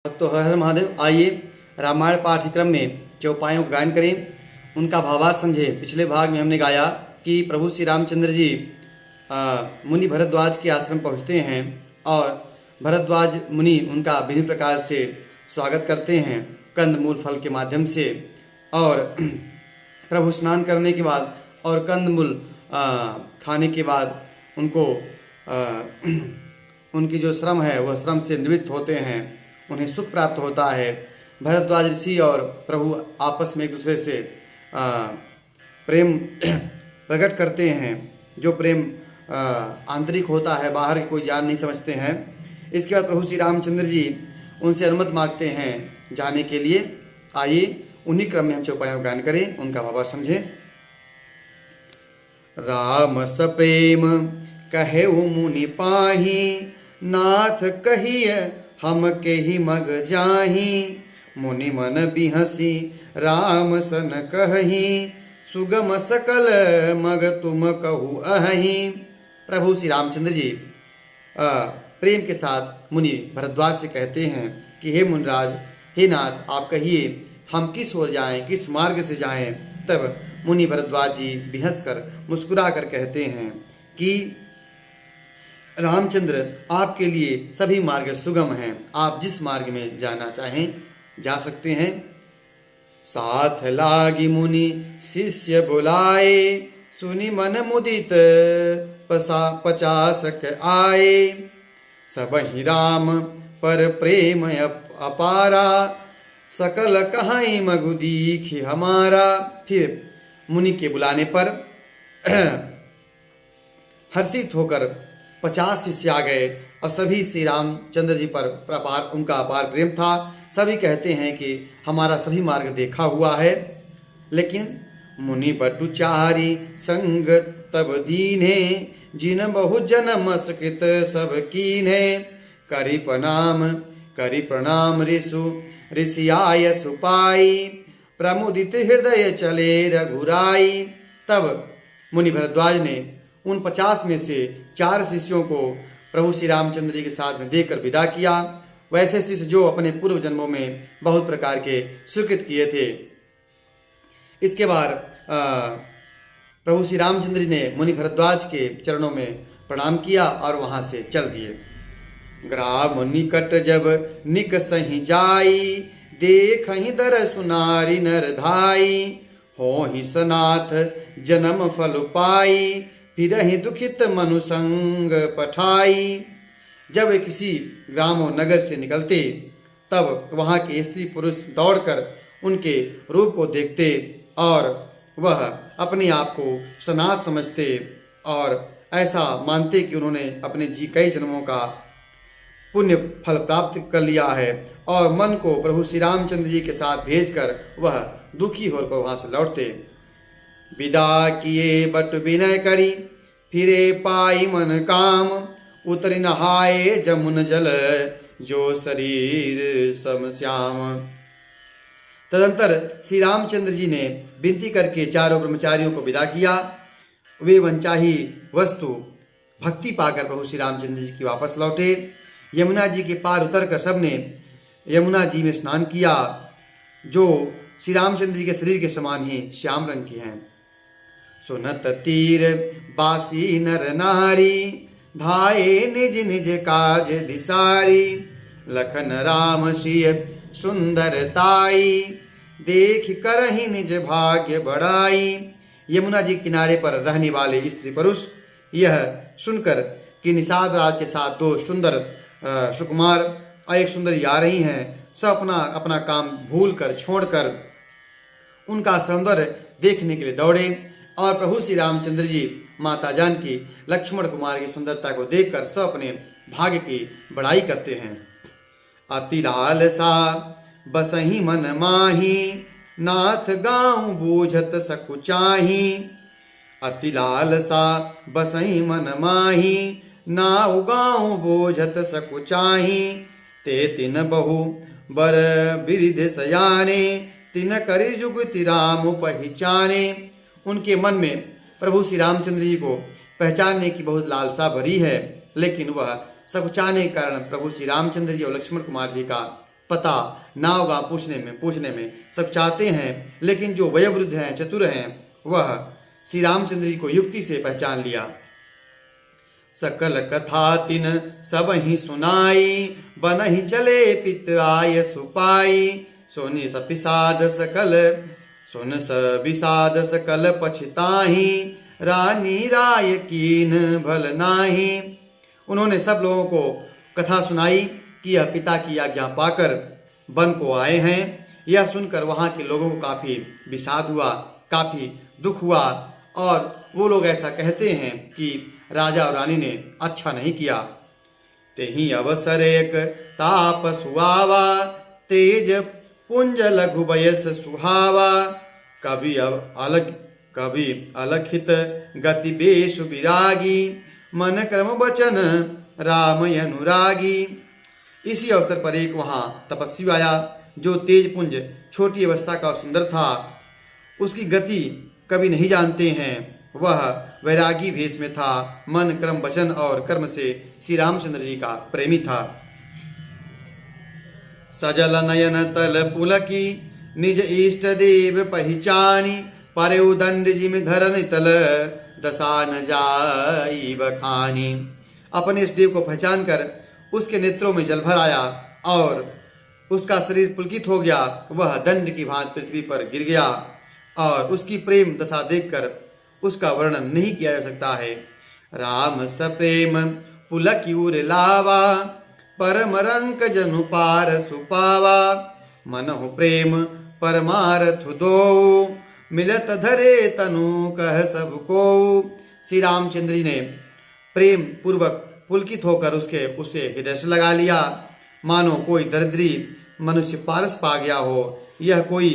तो हर हर महादेव। आइए रामायण पाठ्यक्रम में चौपाइयों का गायन करें, उनका भावार्थ समझें। पिछले भाग में हमने गाया कि प्रभु श्री रामचंद्र जी मुनि भरद्वाज के आश्रम पहुँचते हैं और भरद्वाज मुनि उनका विभिन्न प्रकार से स्वागत करते हैं कंद मूल फल के माध्यम से। और प्रभु स्नान करने के बाद और कंद मूल खाने के बाद उनको उनकी जो श्रम है वह श्रम से निवृत्त होते हैं, उन्हें सुख प्राप्त होता है। भरद्वाज ऋषि और प्रभु आपस में एक दूसरे से प्रेम प्रकट करते हैं, जो प्रेम आंतरिक होता है, बाहर कोई जान नहीं समझते हैं। इसके बाद प्रभु श्री रामचंद्र जी उनसे अनुमति मांगते हैं जाने के लिए। आइए उन्हीं क्रम में हम चौपाइयों का गायन करें, उनका भावार्थ समझें। राम सप्रेम कहे मुनि पाही, नाथ कहिय हम के ही मग जाही। मुनि मन बिहसी राम सन कही, सुगम सकल मग तुम कहू अहि। प्रभु श्री रामचंद्र जी प्रेम के साथ मुनि भरद्वाज से कहते हैं कि हे मुनिराज, हे नाथ, आप कहिए हम किस ओर जाएं, किस मार्ग से जाएं। तब मुनि भरद्वाज जी बिहस कर मुस्कुरा कर कहते हैं कि रामचंद्र, आपके लिए सभी मार्ग सुगम हैं, आप जिस मार्ग में जाना चाहें जा सकते हैं। साथ लागी मुनि शिष्य बुलाए, सुनि मन मुदित पचासक आए। सब ही राम पर प्रेम अपारा, सकल कहाई मगु दीखी हमारा। फिर मुनि के बुलाने पर हर्षित होकर 50 शिष्य आ गए और सभी श्री रामचंद्र जी पर उनका अपार प्रेम था। सभी कहते हैं कि हमारा सभी मार्ग देखा हुआ है। लेकिन मुनि बटु चारी संग तब दीन्हे, जिन बहु जन्म सकृत सब कीन्हे। करि प्रणाम ऋषु ऋषियाय सुपाई, प्रमुदित हृदय चले रघुराई। तब मुनि भरद्वाज ने उन 50 में से 4 शिष्यों को प्रभु श्री रामचंद्र जी के साथ में देकर विदा किया। वैसे शिष्य जो अपने पूर्व जन्मों में बहुत प्रकार के स्वीकृत किए थे। इसके बाद प्रभु श्री रामचंद्र जी ने मुनि भरद्वाज के चरणों में प्रणाम किया और वहां से चल दिए। ग्राम निकट जब निक सही जाई, देख ही दर सुनारी नर धाई। हो ही सनाथ जन्म फल पाई, फिर ही दुखित मनु संग पठाई। जब वे किसी ग्राम और नगर से निकलते तब वहाँ के स्त्री पुरुष दौड़कर उनके रूप को देखते और वह अपने आप को सनाथ समझते और ऐसा मानते कि उन्होंने अपने कई जन्मों का पुण्य फल प्राप्त कर लिया है। और मन को प्रभु श्री रामचंद्र जी के साथ भेजकर वह दुखी होकर वहाँ से लौटते। विदा किए बट विनय करी, फिरे पाई मन काम। उतरि नहाए जमुन जल, जो शरीर सम श्याम। तदंतर श्री रामचंद्र जी ने विनती करके चारों ब्रह्मचारियों को विदा किया। वे वनचाही वस्तु भक्ति पाकर प्रभु श्री रामचंद्र जी की वापस लौटे। यमुना जी के पार उतरकर सबने यमुना जी में स्नान किया, जो श्री रामचंद्र जी के शरीर के समान ही श्याम रंग की हैं। सुनत तीर बासी नर नारी, धाये निज निज काज बिसारी। लखन राम सिय सुंदरताई, देख करहि निज भाग्य बढ़ाई। यमुना जी किनारे पर रहने वाले स्त्री पुरुष यह सुनकर कि निषाद राज के साथ 2 सुंदर सुकुमार और एक सुंदरी आ रही हैं, सब अपना अपना काम भूल कर छोड़कर उनका सौंदर्य देखने के लिए दौड़े। और प्रभु श्री रामचंद्र जी माता जानकी लक्ष्मण कुमार की सुंदरता को देखकर सब अपने भाग्य की बड़ाई करते हैं। अति लालसा बसही मन माही, नाथ गाँव बूझत सकुचाही। अति लालसा बसही मन माही, नाउ गाँव बोझत सकुचाही। ते तिन बहु बर बिरिध सयाने, तिन करि जुगति राम पहिचाने। उनके मन में प्रभु श्री रामचंद्र जी को पहचानने की बहुत लालसा भरी है, लेकिन वह सकुचाने के कारण प्रभु श्री रामचंद्र जी और लक्ष्मण कुमार जी का पता ना होगा पूछने में सब चाहते हैं, लेकिन जो वयोवृद्ध हैं, चतुर हैं, वह श्री रामचंद्र जी को युक्ति से पहचान लिया। सकल कथा तिन सब ही सुनाई, बन ही चले पित आय सुपाई। सुन स विषाद सकल पछताही, रानी राय कीन भल नाही। उन्होंने सब लोगों को कथा सुनाई कि यह पिता की आज्ञा पाकर वन को आए हैं। यह सुनकर वहाँ के लोगों को काफ़ी विषाद हुआ, काफ़ी दुख हुआ, और वो लोग ऐसा कहते हैं कि राजा और रानी ने अच्छा नहीं किया। तेहि अवसर एक ताप सुहावा, तेज पुंज लघु बयस सुहावा। कवि अलखित गति बेशु विरागी, मन क्रम वचन राम अनुरागी। इसी अवसर पर एक वहाँ तपस्वी आया जो तेज पुंज, छोटी अवस्था का सुंदर था। उसकी गति कभी नहीं जानते हैं। वह वैरागी भेष में था, मन क्रम वचन और कर्म से श्री रामचंद्र जी का प्रेमी था। सजल नयन तल पुलकी, निज इष्ट देव पहचानी। पर उदंड जिम धरन तल, दशा न जाई बखानी। अपने इष्ट देव को पहचान कर उसके नेत्रों में जल भर आया और उसका शरीर पुलकित हो गया। वह दंड की भांति पृथ्वी पर गिर गया और उसकी प्रेम दशा देखकर उसका वर्णन नहीं किया जा सकता है। राम सप्रेम पुलक्यूर लावा, परम रंक जनु पार सुपावा। मनहु प्रेम परमारथ दो, मिलत धरे तनु कह सबको। श्री रामचंद्र जी ने प्रेम पूर्वक पुलकित होकर उसे हृदय से लगा लिया, मानो कोई दरिद्री मनुष्य पारस पा गया हो। यह कोई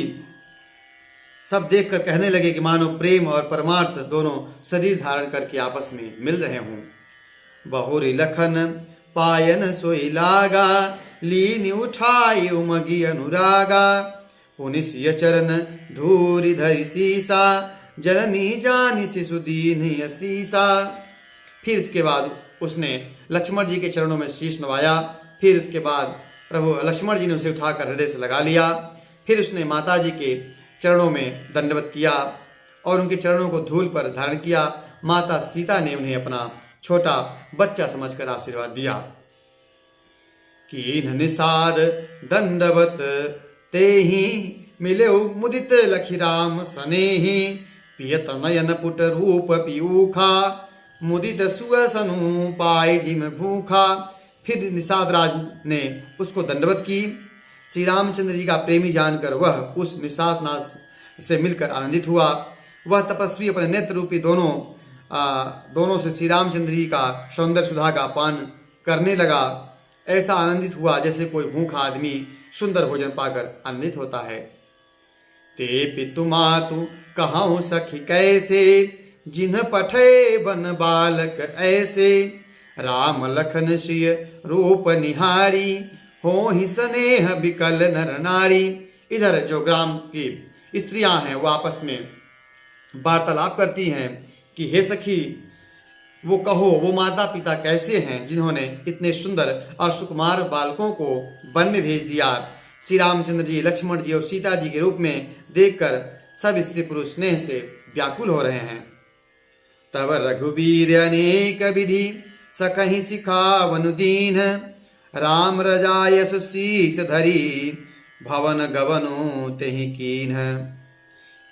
सब देखकर कहने लगे कि मानो प्रेम और परमार्थ दोनों शरीर धारण करके आपस में मिल रहे हों। बहुरी लखन पायन सोई लागा, लीन उठाई उमगी अनुरागा। पुनिसिय चरण धूरि धरि सीसा, जननी जानी शिशु दीन असीसा। फिर उसके बाद उसने लक्ष्मण जी के चरणों में शीश नवाया। फिर उसके बाद प्रभु लक्ष्मण जी ने उसे उठाकर हृदय से लगा लिया। फिर उसने माता जी के चरणों में दंडवत किया और उनके चरणों को धूल पर धारण किया। माता सीता ने उन्हें अपना छोटा बच्चा समझकर आशीर्वाद दिया। कीन्ह निषाद दंडवत तेहि, मिले मुदित लखी राम सनेहि। पियत नयन पुट रूप पीयूखा, मुदित सुअसनु पाए जिम भूखा। फिर निषाद राज ने उसको दंडवत की। श्री रामचंद्र जी का प्रेमी जानकर वह उस निषाद नाथ से मिलकर आनंदित हुआ। वह तपस्वी अपने नेत्र रूपी दोनों से श्री रामचंद्र जी का सौंदर्य सुधा का पान करने लगा। ऐसा आनंदित हुआ जैसे कोई भूखा आदमी सुंदर भोजन पाकर आनंदित होता है। ते पितु मातु कहाऊँ सखी कैसे, जिन्ह पठे बन बालक ऐसे। राम लखन श्रिय रूप निहारी, हो ही स्नेह विकल नर नारी। इधर जो ग्राम की स्त्रियां हैं वो आपस में वार्तालाप करती हैं कि हे सखी, वो कहो वो माता पिता कैसे हैं जिन्होंने इतने सुंदर और सुकुमार बालकों को वन में भेज दिया। श्री रामचंद्र जी, लक्ष्मण जी और सीता जी के रूप में देखकर सब स्त्री पुरुष स्नेह से व्याकुल हो रहे हैं। तब रघुवीर अनेक विधि, सकहि सिखावनु दीन। राम रजाय सुशीष धरी, भवन गवनु तेहि कीन।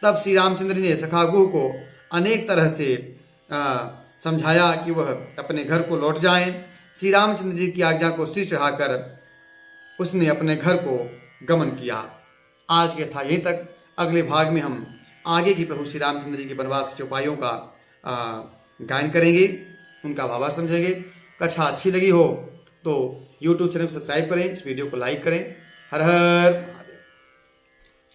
तब श्री रामचंद्र ने सखागु को अनेक तरह से समझाया कि वह अपने घर को लौट जाएं। श्री रामचंद्र जी की आज्ञा को सिर चढ़ाकर उसने अपने घर को गमन किया। आज के था यहीं तक। अगले भाग में हम आगे की प्रभु श्री रामचंद्र जी के वनवास की चौपाइयों का गायन करेंगे, उनका भावार्थ समझेंगे। कथा अच्छी लगी हो तो YouTube चैनल को सब्सक्राइब करें, इस वीडियो को लाइक करें। हर हर